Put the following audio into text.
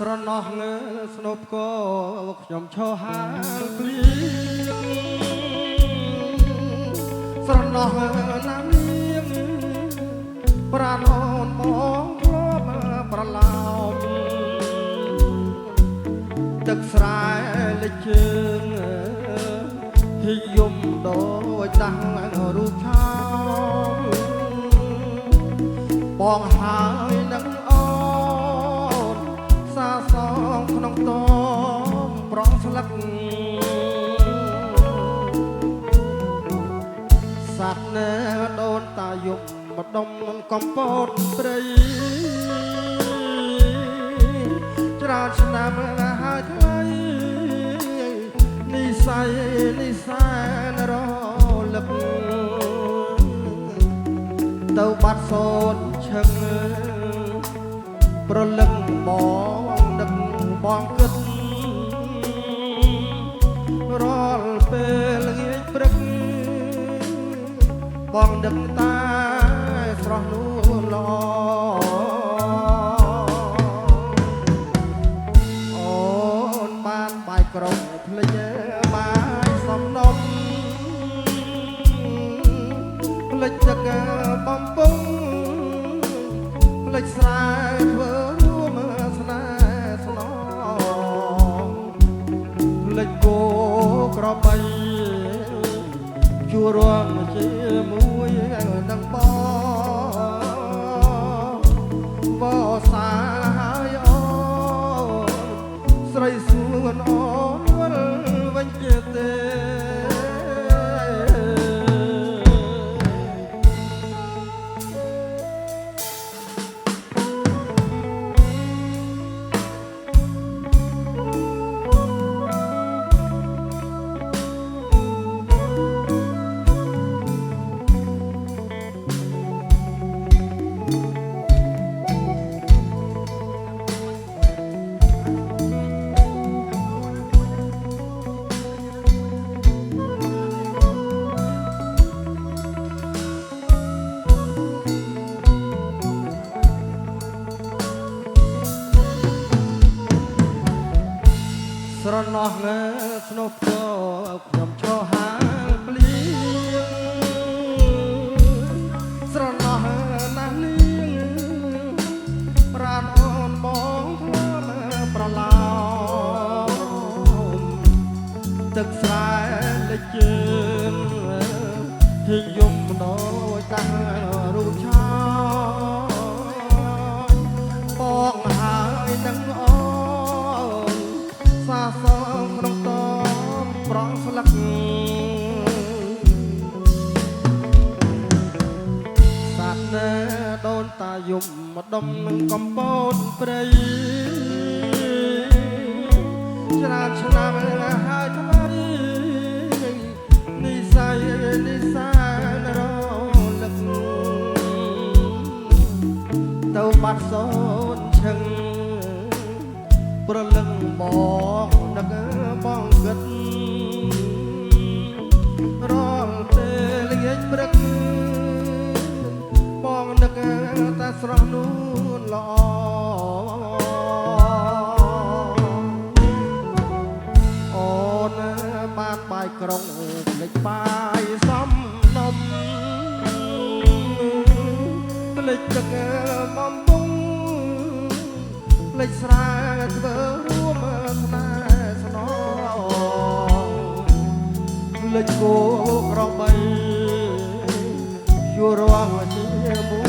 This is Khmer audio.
ស្រណោះងើស្នូបក៏ខ្ញុំឈរហាលព្រៀងស្រណោះណាមៀងប្រាណអូនបងធ្លាប់ប្រឡោមទឹកស្រែលិចជើងហ៊ីយំដូចដាំងរូបឆោមបងហើយនឹងសងក្នុងតមប្រងស្លឹកសត្វណែដូនតាយប់ម្ដុំកំពតព្រៃច្រើនឆ្នាំហើយថ្លៃនិស័យនិសែនរលឹកទៅបាត់សូនឈឹងប្រលឹកបងដឹកបងគិតរាល់ពេលល្ងាចព្រឹកបងដឹកតែស្រស់នួនល្អអូនបានបាយក្រុងភ្លេចបាយសំណុំភ្លេចទឹកបំពង់ភ្លេចស្រែធ្វើក្របីជួរងជាមួយនឹងបសាហើយអូនស្រីសួនអូនវិលវិញជាទេស្រណោះងើស្នូបក៏ខ្ញុំឈរហាលព្រៀងស្រណោះណាស់នាងប្រាណអូនបងធ្លាប់ប្រឡោមទឹកស្រែលិចជើងហ៊ីយំដូចដាំងរូបឆោបងហើយនឹងអូសាសងក្នុងតមប្រងស្លឹកសត្វណែដូនតាយំម្ដុំនឹងកំពតព្រៃច្រើនឆ្នាំហើយថ្លៃនិស័យនិសានរលឹកទៅបាត់សូនឈឹងប្រលឹងបងដឹកបងគិតរាល់ពេលល្ងាចព្រឹកបងដឹកតែស្រស់នួនល្អអូនបានបាយក្រុងភ្លេចបាយសំណុំភ្លេចទឹកបំពង់ភ្លេចស្រែធ្វើរួមស្នេហ៍ស្នងភ្លេចគោក្របីជួររងជាមួយ